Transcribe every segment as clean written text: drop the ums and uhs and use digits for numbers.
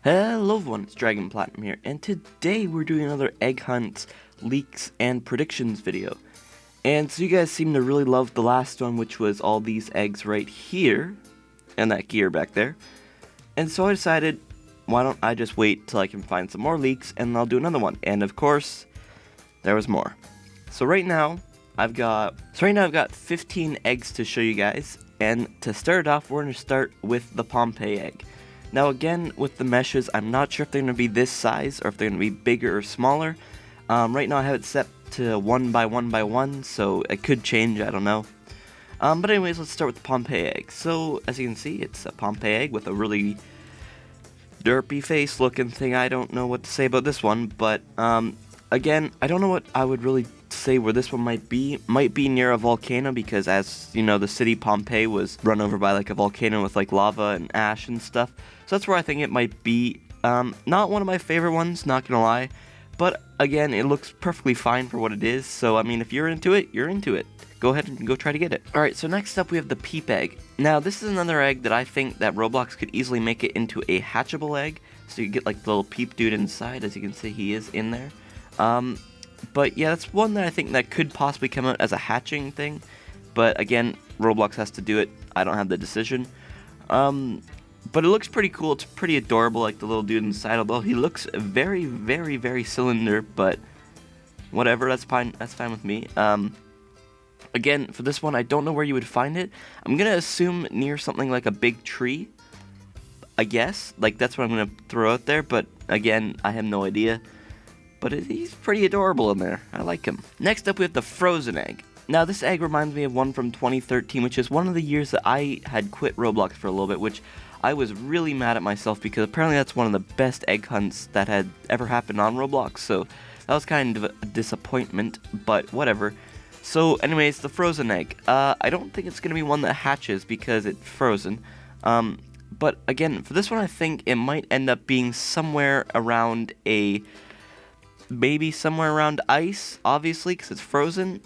Hello everyone, it's dragonplatinum here, and today we're doing another egg hunt, leaks, and predictions video. And so you guys seem to really love the last one, which was all these eggs right here, and that gear back there. And so I decided, why don't I just wait till I can find some more leaks, and I'll do another one. And of course, there was more. So right now, I've got 15 eggs to show you guys, and to start off, we're going to start with the Pompeii egg. Now again, with the meshes, I'm not sure if they're going to be this size or if they're going to be bigger or smaller. Right now I have it set to 1 by 1 by 1, so it could change, I don't know. But anyways, let's start with the Pompeii egg. So, as you can see, it's a Pompeii egg with a really derpy face looking thing. I don't know what to say about this one, but again, I don't know what I would really say where this one might be. Might be near a volcano because, as you know, the city Pompeii was run over by like a volcano with like lava and ash and stuff. So that's where I think it might be. Not one of my favorite ones, not gonna lie. But again, it looks perfectly fine for what it is. So I mean, if you're into it, you're into it. Go ahead and go try to get it. Alright, so next up we have the peep egg. Now this is another egg that I think that Roblox could easily make it into a hatchable egg. So you get like the little peep dude inside. As you can see, he is in there. But yeah, that's one that I think that could possibly come out as a hatching thing. But again, Roblox has to do it. I don't have the decision. But it looks pretty cool. It's pretty adorable, like the little dude inside. Although he looks very, very, very cylinder. But whatever, that's fine. That's fine with me. Again, for this one, I don't know where you would find it. I'm gonna assume near something like a big tree. I guess, like that's what I'm gonna throw out there. But again, I have no idea. But he's pretty adorable in there. I like him. Next up, we have the frozen egg. Now, this egg reminds me of one from 2013, which is one of the years that I had quit Roblox for a little bit, which I was really mad at myself because apparently that's one of the best egg hunts that had ever happened on Roblox. So that was kind of a disappointment, but whatever. So anyways, the frozen egg. I don't think it's going to be one that hatches because it's frozen. But again, for this one, I think it might end up being somewhere around maybe somewhere around ice, obviously, because it's frozen.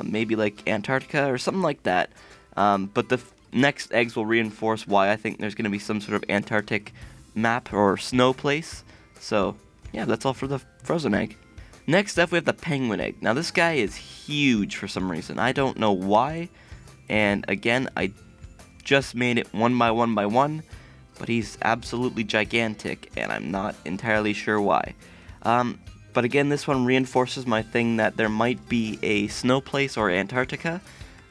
Maybe like Antarctica or something like that. But the next eggs will reinforce why I think there's going to be some sort of Antarctic map or snow place. So, yeah, that's all for the frozen egg. Next up, we have the penguin egg. Now, this guy is huge for some reason. I don't know why. And again, I just made it 1 by 1 by 1. But he's absolutely gigantic, and I'm not entirely sure why. But again, this one reinforces my thing that there might be a snow place or Antarctica.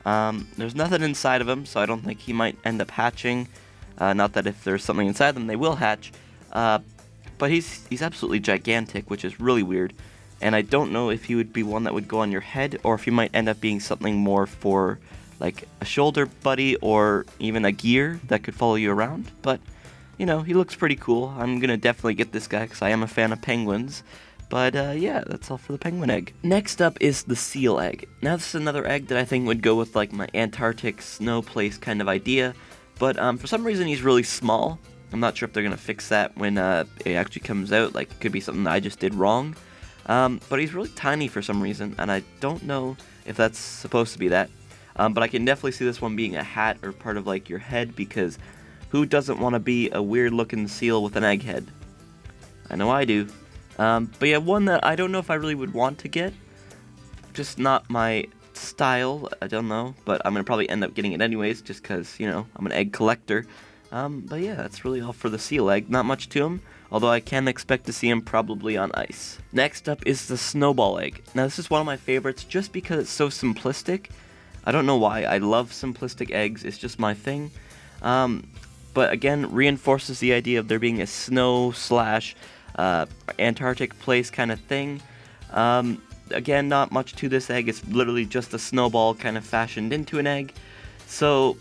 There's nothing inside of him, so I don't think he might end up hatching. Not that if there's something inside them, they will hatch. But he's absolutely gigantic, which is really weird. And I don't know if he would be one that would go on your head, or if he might end up being something more for like a shoulder buddy, or even a gear that could follow you around. But, you know, he looks pretty cool. I'm gonna definitely get this guy because I am a fan of penguins. But yeah, that's all for the penguin egg. Next up is the seal egg. Now this is another egg that I think would go with like my Antarctic snow place kind of idea. But for some reason he's really small. I'm not sure if they're going to fix that when it actually comes out. Like, it could be something that I just did wrong. But he's really tiny for some reason, and I don't know if that's supposed to be that. But I can definitely see this one being a hat or part of like your head, because who doesn't want to be a weird looking seal with an egg head? I know I do. But yeah, one that I don't know if I really would want to get. Just not my style, I don't know. But I'm going to probably end up getting it anyways, just because, you know, I'm an egg collector. But yeah, that's really all for the seal egg. Not much to him, although I can expect to see him probably on ice. Next up is the snowball egg. Now this is one of my favorites just because it's so simplistic. I don't know why. I love simplistic eggs. It's just my thing. But again, reinforces the idea of there being a snow slash Antarctic place kind of thing. Again, not much to this egg. It's literally just a snowball kind of fashioned into an egg. So,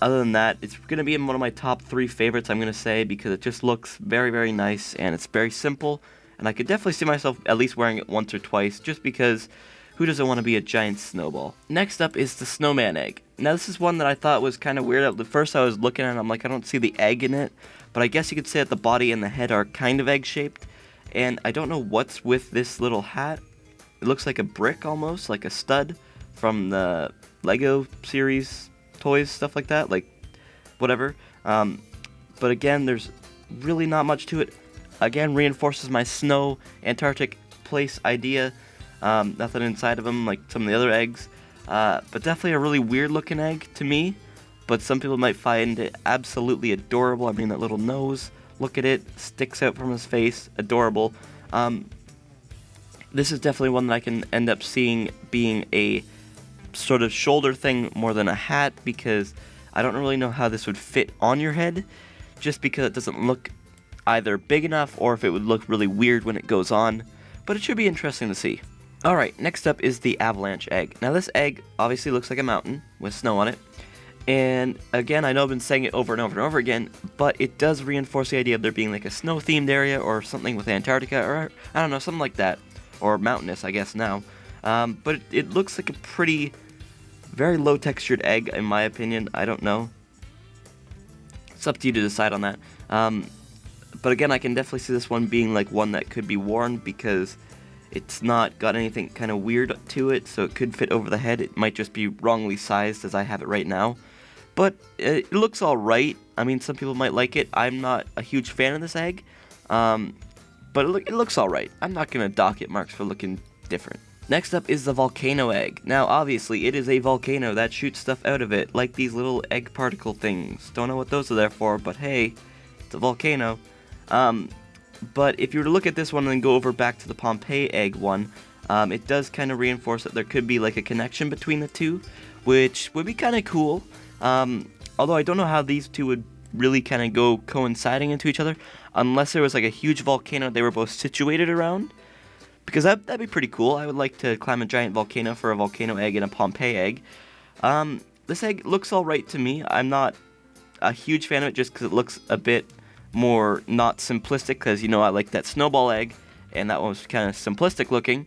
other than that, it's going to be in one of my top 3 favorites, I'm going to say, because it just looks very, very nice, and it's very simple. And I could definitely see myself at least wearing it once or twice, just because who doesn't want to be a giant snowball? Next up is the snowman egg. Now, this is one that I thought was kind of weird. At first, I was looking at it, I'm like, I don't see the egg in it. But I guess you could say that the body and the head are kind of egg-shaped. And I don't know what's with this little hat. It looks like a brick almost, like a stud from the Lego series toys, stuff like that, like whatever. But again, there's really not much to it. Again, reinforces my snow Antarctic place idea. Nothing inside of them like some of the other eggs. But definitely a really weird looking egg to me. But some people might find it absolutely adorable. I mean, that little nose, look at it, sticks out from his face, adorable. This is definitely one that I can end up seeing being a sort of shoulder thing more than a hat, because I don't really know how this would fit on your head, just because it doesn't look either big enough or if it would look really weird when it goes on, but it should be interesting to see. Alright, next up is the avalanche egg. Now this egg obviously looks like a mountain with snow on it, and again, I know I've been saying it over and over and over again, but it does reinforce the idea of there being like a snow themed area or something with Antarctica, or I don't know, something like that, or mountainous I guess now. But it looks like a pretty, very low textured egg in my opinion. I don't know. It's up to you to decide on that. But again, I can definitely see this one being like one that could be worn, because it's not got anything kind of weird to it, so it could fit over the head. It might just be wrongly sized as I have it right now. But it looks alright. I mean, some people might like it. I'm not a huge fan of this egg. But it looks alright. I'm not going to dock it marks for looking different. Next up is the volcano egg. Now, obviously, it is a volcano that shoots stuff out of it, like these little egg particle things. Don't know what those are there for, but hey, it's a volcano. But if you were to look at this one and then go over back to the Pompeii egg one, it does kind of reinforce that there could be like a connection between the two, which would be kind of cool. Although I don't know how these two would really kind of go coinciding into each other, unless there was like a huge volcano they were both situated around, because that'd be pretty cool. I would like to climb a giant volcano for a volcano egg and a Pompeii egg. This egg looks alright to me. I'm not a huge fan of it just because it looks a bit more not simplistic, because you know I like that snowball egg, and that one was kind of simplistic looking.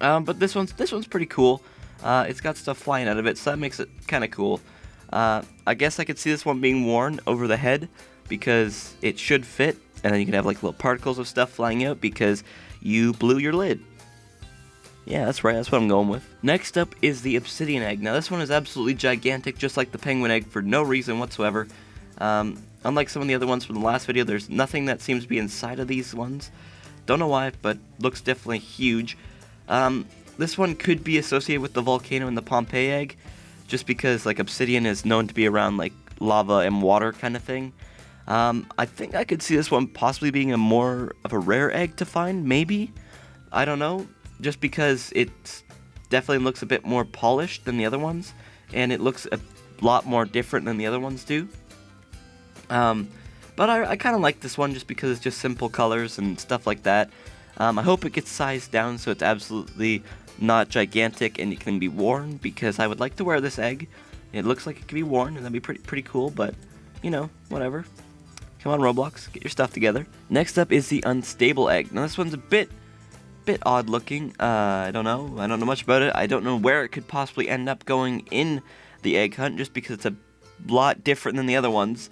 But this one's pretty cool. It's got stuff flying out of it, so that makes it kind of cool. I guess I could see this one being worn over the head, because it should fit, and then you can have like little particles of stuff flying out because you blew your lid. Yeah, that's right, that's what I'm going with. Next up is the obsidian egg. Now this one is absolutely gigantic, just like the penguin egg, for no reason whatsoever. Unlike some of the other ones from the last video, there's nothing that seems to be inside of these ones. Don't know why, but looks definitely huge. This one could be associated with the volcano and the Pompeii egg, just because like obsidian is known to be around like lava and water kind of thing. I think I could see this one possibly being a more of a rare egg to find, maybe? I don't know, just because it definitely looks a bit more polished than the other ones, and it looks a lot more different than the other ones do. But I kind of like this one just because it's just simple colors and stuff like that. I hope it gets sized down so it's absolutely not gigantic and it can be worn, because I would like to wear this egg. It looks like it can be worn, and that'd be pretty cool, but, you know, whatever. Come on, Roblox, get your stuff together. Next up is the unstable egg. Now this one's a bit odd looking. I don't know much about it. I don't know where it could possibly end up going in the egg hunt, just because it's a lot different than the other ones.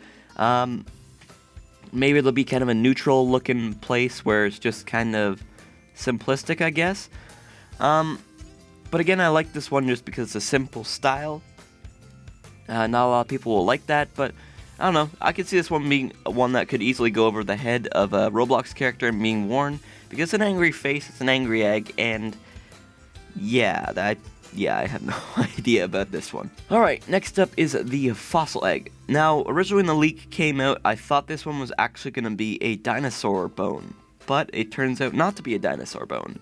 Maybe it'll be kind of a neutral looking place where it's just kind of simplistic, I guess. But again, I like this one just because it's a simple style. Not a lot of people will like that, but I don't know. I could see this one being one that could easily go over the head of a Roblox character and being worn, because it's an angry face, it's an angry egg, and yeah, I have no idea about this one. Alright, next up is the fossil egg. Now, originally when the leak came out, I thought this one was actually going to be a dinosaur bone, but it turns out not to be a dinosaur bone.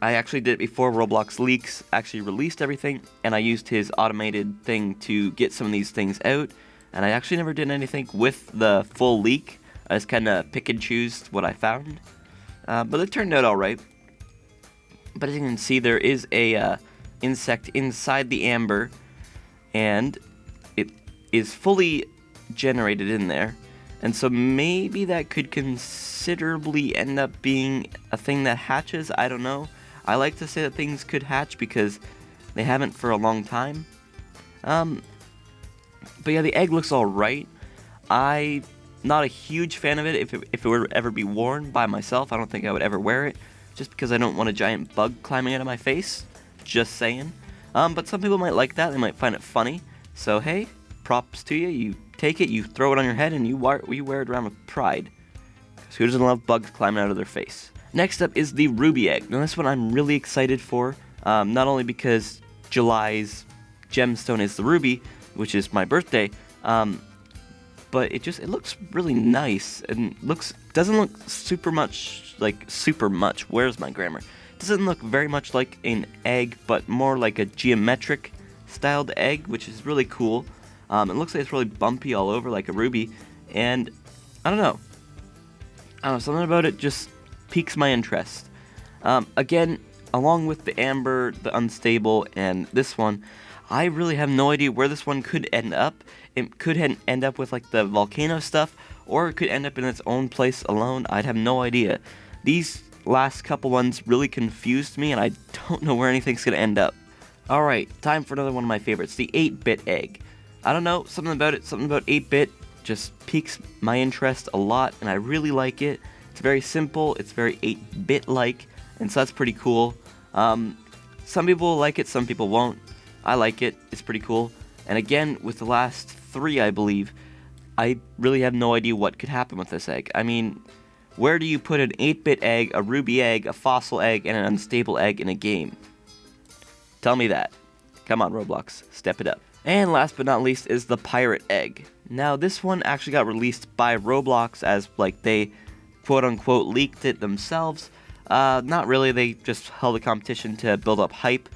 I actually did it before Roblox Leaks actually released everything, and I used his automated thing to get some of these things out, and I actually never did anything with the full leak. I just kind of pick and choose what I found, but it turned out alright. But as you can see, there is a insect inside the amber, and it is fully generated in there, and so maybe that could considerably end up being a thing that hatches. I don't know. I like to say that things could hatch because they haven't for a long time. But yeah, the egg looks alright. I'm not a huge fan of it. If it were to ever be worn by myself, I don't think I would ever wear it, just because I don't want a giant bug climbing out of my face. Just saying. But some people might like that. They might find it funny. So hey, props to you. You take it, you throw it on your head, and you wear it around with pride. Because who doesn't love bugs climbing out of their face? Next up is the ruby egg. Now this one I'm really excited for, not only because July's gemstone is the ruby, which is my birthday, but it looks really nice and doesn't look super much. Where's my grammar? Doesn't look very much like an egg, but more like a geometric styled egg, which is really cool. It looks like it's really bumpy all over like a ruby, and I don't know, something about it just piques my interest. Again, along with the amber, the unstable, and this one, I really have no idea where this one could end up. It could end up with like the volcano stuff, or it could end up in its own place alone. I'd have no idea. These last couple ones really confused me, and I don't know where anything's gonna end up. Alright, time for another one of my favorites, the 8-bit egg. I don't know, something about 8-bit just piques my interest a lot, and I really like it. It's very simple, it's very 8-bit-like, and so that's pretty cool. Some people like it, some people won't. I like it, it's pretty cool. And again, with the last 3, I believe, I really have no idea what could happen with this egg. I mean, where do you put an 8-bit egg, a ruby egg, a fossil egg, and an unstable egg in a game? Tell me that. Come on, Roblox, step it up. And last but not least is the pirate egg. Now, this one actually got released by Roblox as, like, they quote-unquote leaked it themselves. Not really, they just held a competition to build up hype.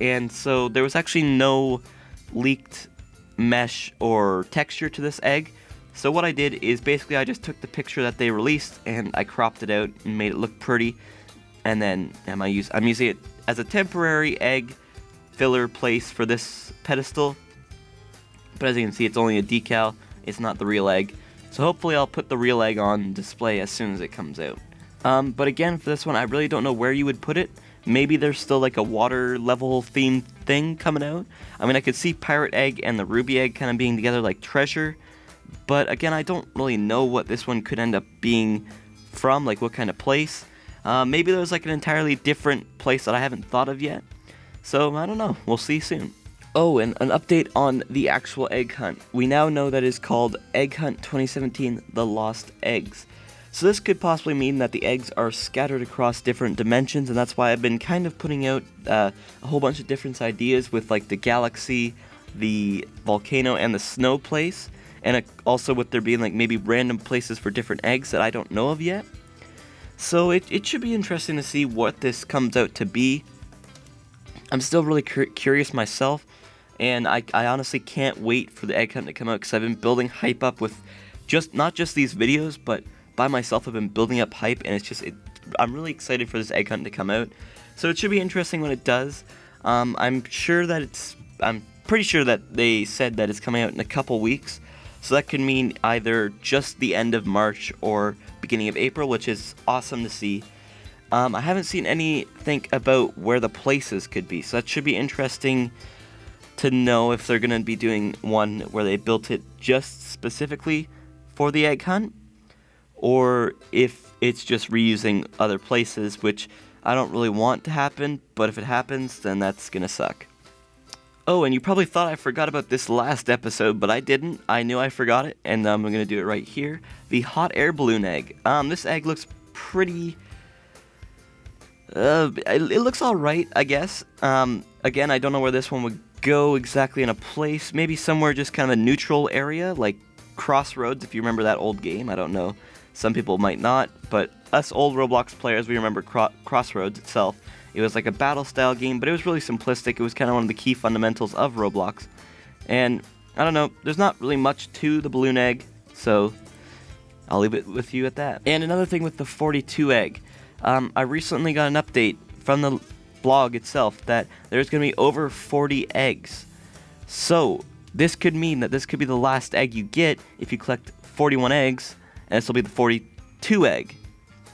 And so there was actually no leaked mesh or texture to this egg. So what I did is basically I just took the picture that they released and I cropped it out and made it look pretty. And then I'm using it as a temporary egg filler place for this pedestal. But as you can see, it's only a decal, it's not the real egg. So hopefully I'll put the real egg on display as soon as it comes out. But again, for this one, I really don't know where you would put it. Maybe there's still like a water level themed thing coming out. I mean, I could see pirate egg and the ruby egg kind of being together like treasure. But again, I don't really know what this one could end up being from, like what kind of place. Maybe there's like an entirely different place that I haven't thought of yet. So I don't know, we'll see soon. Oh, and an update on the actual egg hunt. We now know that it's called Egg Hunt 2017 The Lost Eggs. So this could possibly mean that the eggs are scattered across different dimensions, and that's why I've been kind of putting out a whole bunch of different ideas with like the galaxy, the volcano, and the snow place, and also with there being like maybe random places for different eggs that I don't know of yet. So it should be interesting to see what this comes out to be. I'm still really curious myself, and I honestly can't wait for the egg hunt to come out because I've been building hype up with not just these videos, but by myself I've been building up hype, and I'm really excited for this egg hunt to come out. So it should be interesting when it does. I'm pretty sure that they said that it's coming out in a couple weeks. So that could mean either just the end of March or beginning of April, which is awesome to see. I haven't seen anything about where the places could be, so that should be interesting to know if they're going to be doing one where they built it just specifically for the egg hunt, or if it's just reusing other places, which I don't really want to happen, but if it happens, then that's gonna suck. Oh, and you probably thought I forgot about this last episode, but I didn't. I knew I forgot it, and I'm gonna do it right here. The hot air balloon egg. This egg looks pretty... it looks alright, I guess. Again, I don't know where this one would go exactly in a place. Maybe somewhere just kind of a neutral area, like Crossroads, if you remember that old game. I don't know. Some people might not, but us old Roblox players, we remember Crossroads itself. It was like a battle-style game, but it was really simplistic. It was kind of one of the key fundamentals of Roblox. And, I don't know, there's not really much to the balloon egg, so I'll leave it with you at that. And another thing with the 42 egg. I recently got an update from the blog itself that there's going to be over 40 eggs. So, this could mean that this could be the last egg you get if you collect 41 eggs, and this will be the 42 egg.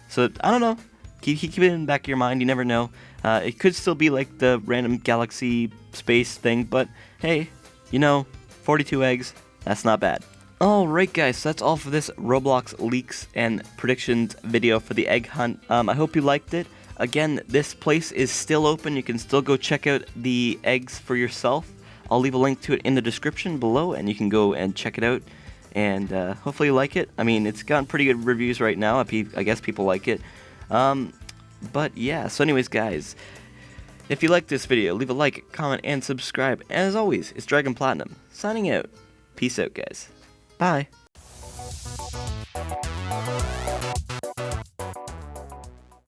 So, I don't know. Keep it in the back of your mind. You never know. It could still be like the random galaxy space thing, but hey, 42 eggs, that's not bad. Alright guys, so that's all for this Roblox leaks and predictions video for the egg hunt. I hope you liked it. Again, this place is still open. You can still go check out the eggs for yourself. I'll leave a link to it in the description below, and you can go and check it out. and hopefully you like it. I mean, it's gotten pretty good reviews right now. I guess people like it. But yeah, so anyways, guys, if you like this video, leave a like, comment, and subscribe. And as always, it's Dragon Platinum, signing out. Peace out, guys. Bye.